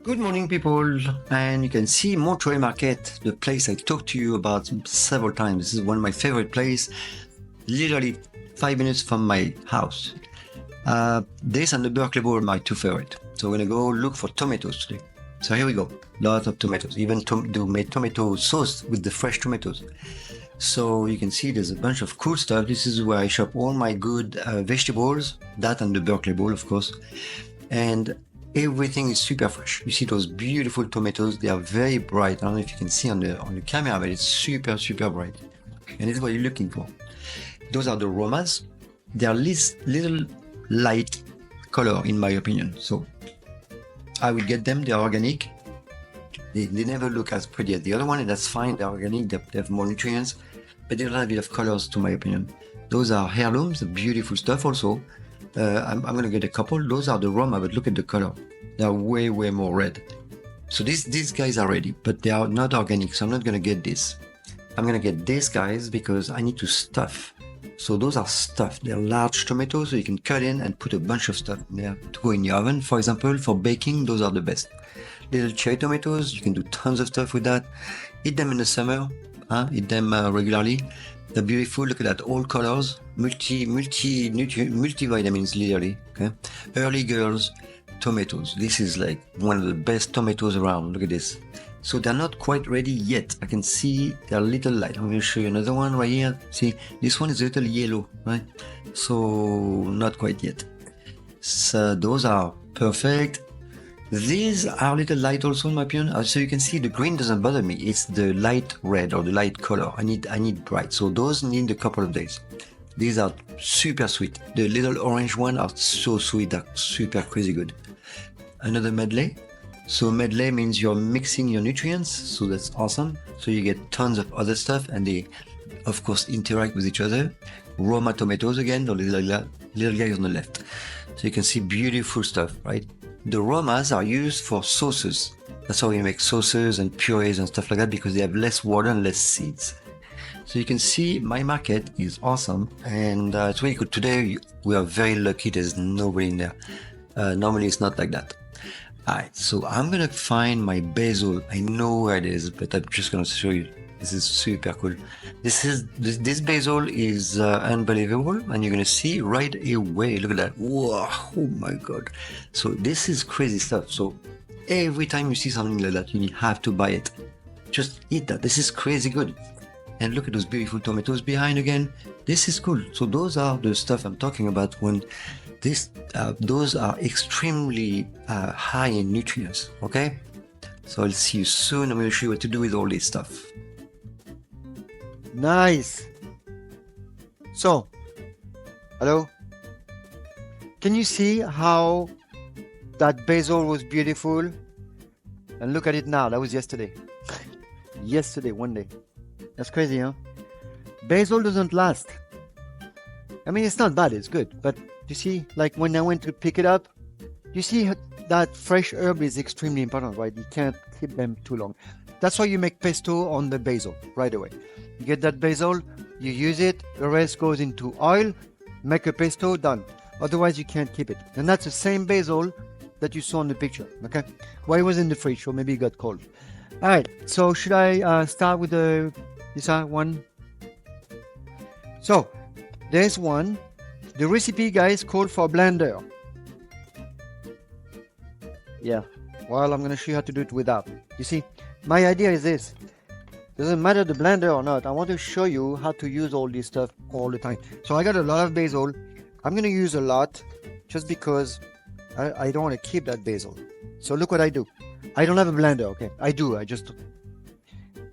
Good morning, people. And you can see Monterey Market, the place I talked to you about several times. This is one of my favorite places, literally 5 minutes from my house. This and the Berkeley Bowl are my two favorite. So we're gonna go look for tomatoes today. So here we go, lots of tomatoes. Even do make tomato sauce with the fresh tomatoes. So you can see there's a bunch of cool stuff. This is where I shop all my good vegetables, that and the Berkeley Bowl, of course. And everything is super fresh. You see those beautiful tomatoes. They are very bright. I don't know if you can see on the camera, but it's super, super bright. And this is what you're looking for. Those are the Romas. They are little light color, in my opinion. So I will get them. They are organic. They never look as pretty as the other one, and that's fine. They're organic. They have more nutrients, but they don't have a bit of colors, to my opinion. Those are heirlooms, beautiful stuff also. I'm going to get a couple. Those are the Roma, but look at the color. They are way, way more red. So these guys are ready, but they are not organic. So I'm not going to get this. I'm going to get these guys because I need to stuff. So those are stuffed. They're large tomatoes, so you can cut in and put a bunch of stuff in there to go in the oven. For example, for baking, those are the best. Little cherry tomatoes, you can do tons of stuff with that. Eat them in the summer. Eat them regularly. They're beautiful. Look at that, all colors, multivitamins, literally. Okay, early girls tomatoes. This is like one of the best tomatoes around. Look at this. So they're not quite ready yet. I can see they're a little light. I'm going to show you another one right here. See, this one is a little yellow, right? So not quite yet. So those are perfect. These are a little light also in my opinion. So you can see the green doesn't bother me. It's the light red or the light color. I need bright. So those need a couple of days. These are super sweet. The little orange one are so sweet. They're super crazy good. Another medley. So medley means you're mixing your nutrients. So that's awesome. So you get tons of other stuff and they of course interact with each other. Roma tomatoes again, the little guys on the left. So you can see beautiful stuff, right? The Romas are used for sauces. That's how we make sauces and purees and stuff like that because they have less water and less seeds. So you can see my market is awesome and it's really good. Today we are very lucky there's nobody in there. Normally it's not like that. Alright, so I'm gonna find my basil. I know where it is, but I'm just gonna show you. This is super cool. This basil is unbelievable, and you're gonna see right away. Look at that! Whoa! Oh my god! So this is crazy stuff. So every time you see something like that, you have to buy it. Just eat that. This is crazy good. And look at those beautiful tomatoes behind again. This is cool. So those are the stuff I'm talking about when those are extremely high in nutrients. Okay. So I'll see you soon. I'm going to show you what to do with all this stuff. Nice. So, hello. Can you see how that basil was beautiful? And look at it now. That was yesterday. Yesterday, one day. That's crazy, huh? Basil doesn't last. I mean, it's not bad. It's good. But you see, like when I went to pick it up, you see that fresh herb is extremely important, right? You can't keep them too long. That's why you make pesto on the basil right away. You get that basil, you use it, the rest goes into oil, make a pesto, done. Otherwise, you can't keep it. And that's the same basil that you saw in the picture, okay? Well, it was in the fridge, so maybe it got cold. All right, so should I start with this one? So, there's one. The recipe, guys, called for a blender. Yeah, well, I'm going to show you how to do it without. You see, my idea is this. Doesn't matter the blender or not. I want to show you how to use all this stuff all the time. So I got a lot of basil. I'm going to use a lot just because I don't want to keep that basil. So look what I do. I don't have a blender, okay? I do. I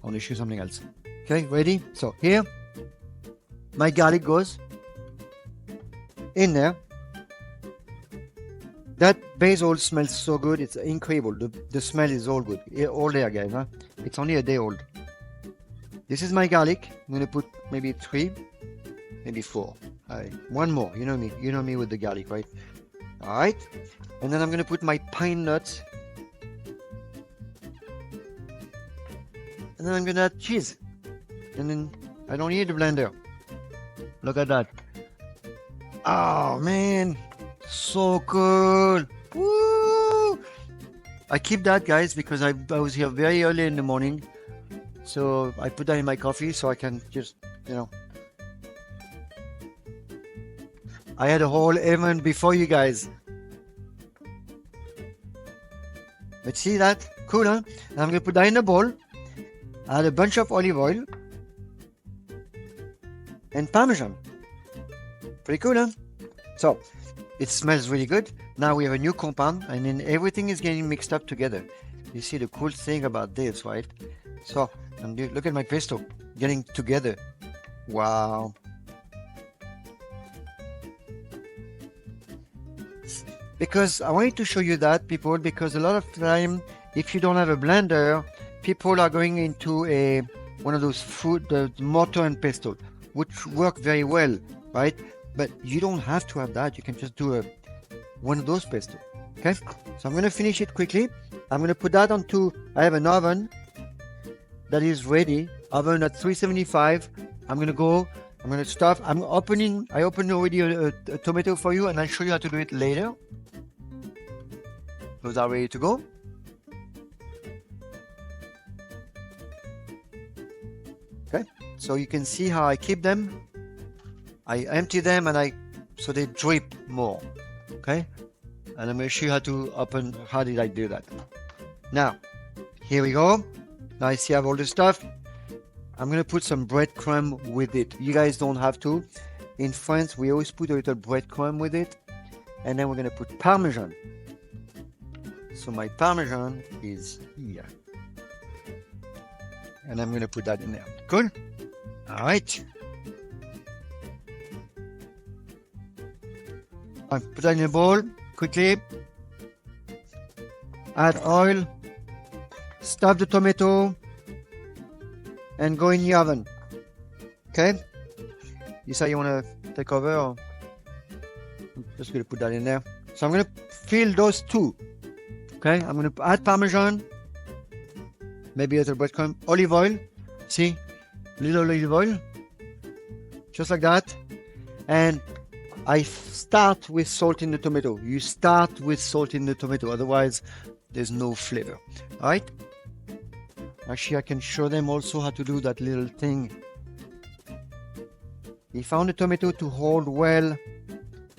want to show you something else. Okay, ready? So here, my garlic goes in there. That basil smells so good. It's incredible. The smell is all good. All there, guys. Huh? It's only a day old. This is my garlic. I'm going to put maybe 3, maybe 4. One more. You know me. You know me with the garlic, right? All right. And then I'm going to put my pine nuts. And then I'm going to add cheese. And then I don't need a blender. Look at that. Oh, man. So cool. Woo! I keep that, guys, because I was here very early in the morning. So I put that in my coffee so I can just, you know. I had a whole oven before you guys. But see that? Cool, huh? And I'm going to put that in a bowl. Add a bunch of olive oil. And Parmesan. Pretty cool, huh? So, it smells really good. Now we have a new compound, and then everything is getting mixed up together. You see the cool thing about this, right? So, and look at my pesto getting together. Wow. Because I wanted to show you that, people, because a lot of time, if you don't have a blender, people are going into one of those the mortar and pesto, which work very well, right? But you don't have to have that. You can just do one of those pesto. Okay, so I'm going to finish it quickly. I'm going to put that onto, I have an oven that is ready, oven at 375. I'm going to stuff, I opened already a tomato for you, and I'll show you how to do it later. Those are ready to go. Okay, so you can see how I keep them. I empty them and so they drip more. Okay, and I'm going to show you how to open. How did I do that? Now, here we go. Now I see I have all the stuff. I'm going to put some breadcrumb with it. You guys don't have to. In France, we always put a little breadcrumb with it. And then we're going to put Parmesan. So my Parmesan is here. And I'm going to put that in there. Cool? All right. I put that in a bowl quickly. Add oil. Stuff the tomato. And go in the oven. Okay? You say you want to take over? Or I'm just going to put that in there. So I'm going to fill those two. Okay? I'm going to add Parmesan. Maybe a little breadcrumb. Olive oil. See? Little olive oil. Just like that. And I start with salt in the tomato. You start with salt in the tomato. Otherwise, there's no flavor. Alright? Actually, I can show them also how to do that little thing. If I want the tomato to hold well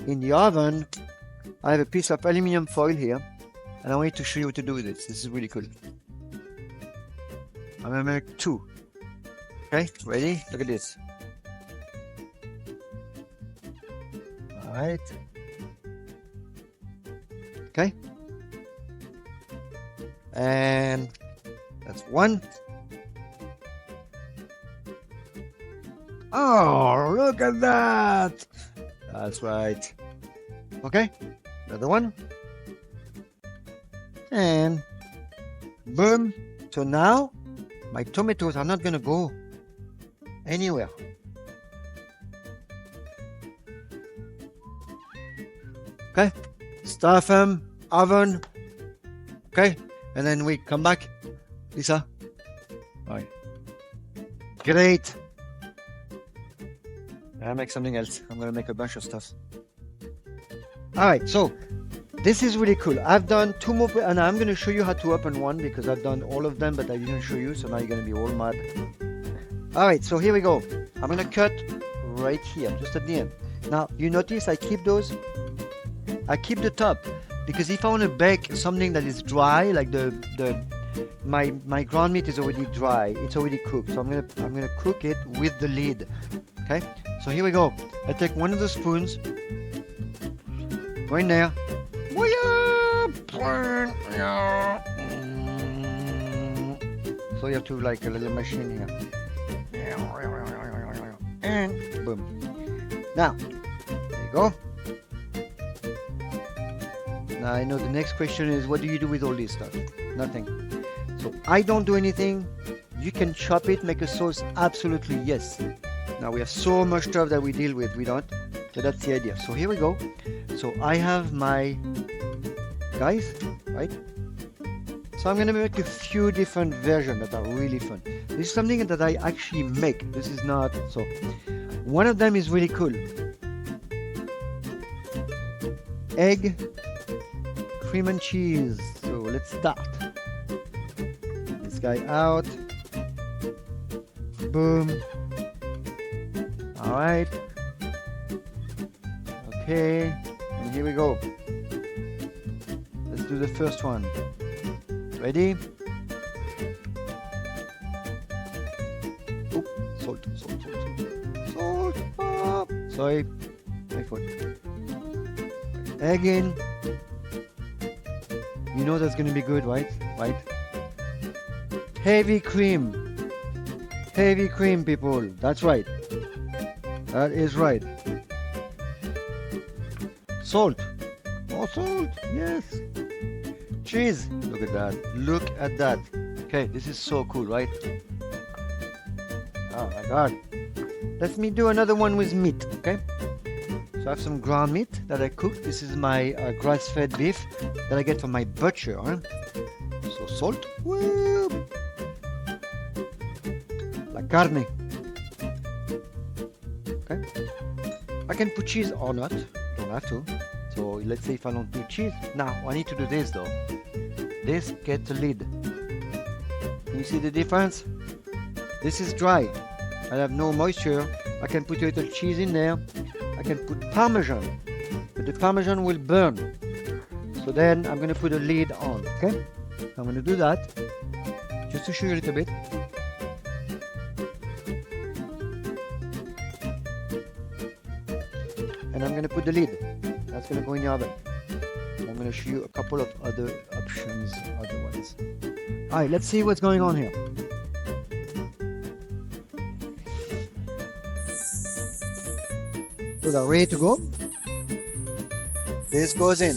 in the oven, I have a piece of aluminum foil here, and I want to show you what to do with it. This is really cool. I'm gonna make two. Okay, ready? Look at this. All right. Okay. And that's one. Oh, look at that. That's right. Okay, another one. And boom. So now my tomatoes are not going to go anywhere. Okay, stuff them, oven. Okay, and then we come back. Lisa. All right. Great. I'll make something else. I'm going to make a bunch of stuff. All right, so this is really cool. I've done two more, and I'm going to show you how to open one because I've done all of them, but I didn't show you, so now you're going to be all mad. All right, so here we go. I'm going to cut right here, just at the end. Now, you notice I keep those. I keep the top because if I want to bake something that is dry, like my ground meat is already dry, it's already cooked, so I'm gonna cook it with the lid. Okay, so here we go. I take one of the spoons, go in there. So you have to like a little machine here, and boom. Now there you go. Now I know the next question is, what do you do with all this stuff? Nothing. So I don't do anything. You can chop it, make a sauce. Absolutely yes. Now we have so much stuff that we deal with. We don't. So that's the idea. So here we go. So I have my guys, right? So I'm gonna make a few different versions that are really fun. This is something that I actually make. This is not so. One of them is really cool. Egg, cream and cheese. So let's start. This guy out. Boom. All right. Okay. And here we go. Let's do the first one. Ready? Oop, salt. Salt. Ah, sorry. My fault. Again. You know that's gonna be good, right? Right? Heavy cream. Heavy cream, people. That's right. That is right. Salt. More salt. Yes. Cheese. Look at that. Look at that. Okay, this is so cool, right? Oh my God. Let me do another one with meat, okay? So I have some ground meat that I cooked. This is my grass-fed beef that I get from my butcher. Huh? So salt. Woo! La carne. Okay. I can put cheese or not. Don't have to. So let's say if I don't put cheese. Now I need to do this though. This gets a lid. Can you see the difference? This is dry. I have no moisture. I can put a little cheese in there. I can put Parmesan, but the Parmesan will burn. So then I'm going to put a lid on, okay? I'm going to do that, just to show you a little bit. And I'm going to put the lid. That's going to go in the oven. I'm going to show you a couple of other options otherwise. All right, let's see what's going on here. So they're ready to go. This goes in.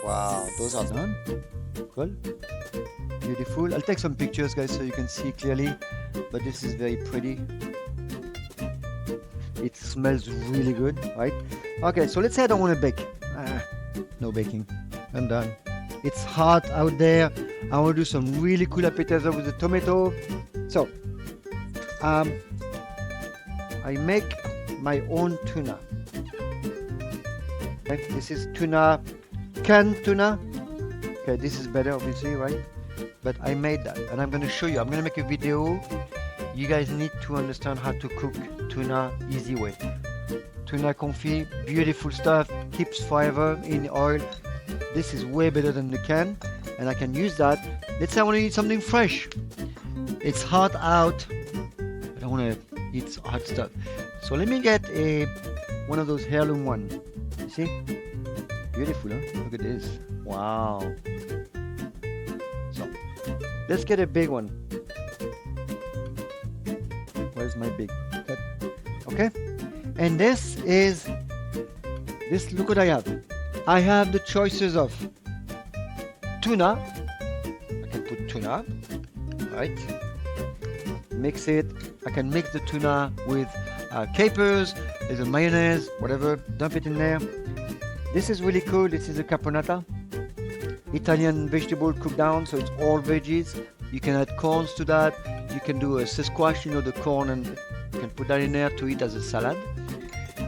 Wow, those are done. Cool. Beautiful. I'll take some pictures, guys, so you can see clearly. But this is very pretty. It smells really good, right? Okay, so let's say I don't want to bake. No baking. I'm done. It's hot out there. I want to do some really cool appetizer with the tomato. So, I make my own tuna. Okay, this is tuna, canned tuna. Okay, this is better, obviously, right? But I made that, and I'm going to show you. I'm going to make a video. You guys need to understand how to cook tuna easy way. Tuna confit, beautiful stuff, keeps forever in oil. This is way better than the can, and I can use that. Let's say I want to eat something fresh. It's hot out. I don't want to eat hot stuff. So let me get one of those heirloom one. You see? Beautiful, huh? Look at this. Wow. So let's get a big one. Where's my big cut? Okay. And this, look what I have. I have the choices of tuna. I can put tuna, right? Mix it. I can mix the tuna with capers, there's a mayonnaise, whatever, dump it in there. This is really cool. This is a caponata, Italian vegetable cooked down, so it's all veggies. You can add corns to that. You can do a squash, the corn, and you can put that in there to eat as a salad.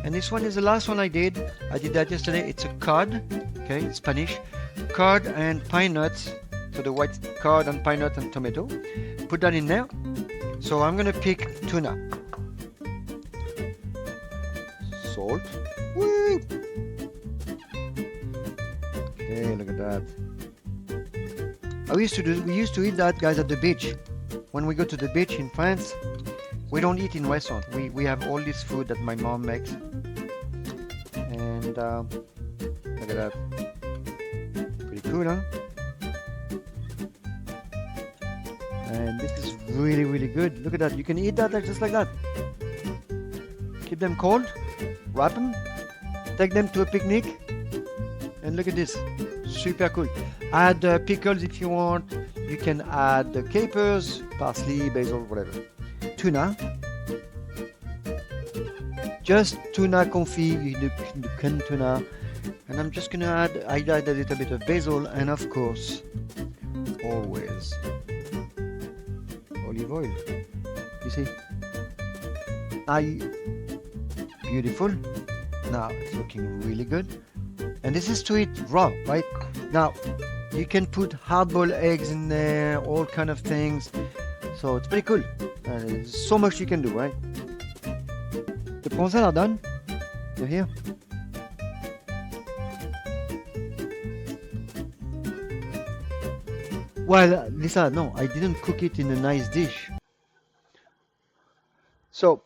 And this one is the last one I did. I did that yesterday. It's a cod, okay, it's Spanish. Cod and pine nuts, so the white cod and pine nut and tomato. Put that in there. So I'm gonna pick tuna. Salt. Woo! Okay, look at that. We used to eat that, guys, at the beach. When we go to the beach in France, we don't eat in restaurant. We have all this food that my mom makes. And look at that. Pretty cool, huh? And this is really, really good. Look at that. You can eat that just like that. Keep them cold, wrap them, take them to a picnic, and look at this. Super cool. Add pickles if you want. You can add the capers, parsley, basil, whatever. Tuna. Just tuna confit, the canned tuna. And I'm just gonna add a little bit of basil, and of course, always olive oil. You see? Beautiful. Now it's looking really good. And this is to eat raw, right? Now, you can put hard-boiled eggs in there, all kind of things. So it's pretty cool. There's so much you can do, right? The prawns are done. They're here. Well, Lisa, no, I didn't cook it in a nice dish. So,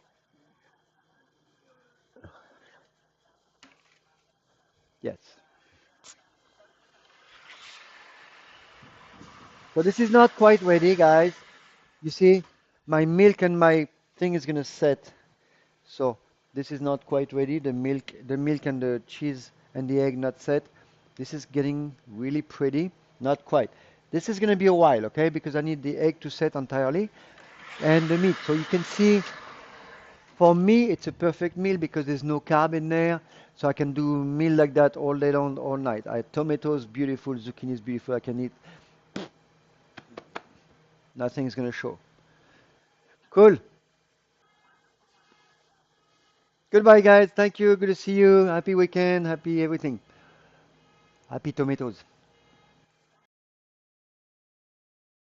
yes. So this is not quite ready, guys. You see, my milk and my thing is gonna set. So this is not quite ready. The milk and the cheese and the egg not set. This is getting really pretty. Not quite. This is gonna be a while, okay? Because I need the egg to set entirely and the meat. So you can see, for me, it's a perfect meal because there's no carb in there. So I can do meal like that all day long, all night. Tomatoes, beautiful. Zucchini is beautiful. I can eat. Nothing is gonna show. Cool. Goodbye, guys. Thank you. Good to see you. Happy weekend. Happy everything. Happy tomatoes.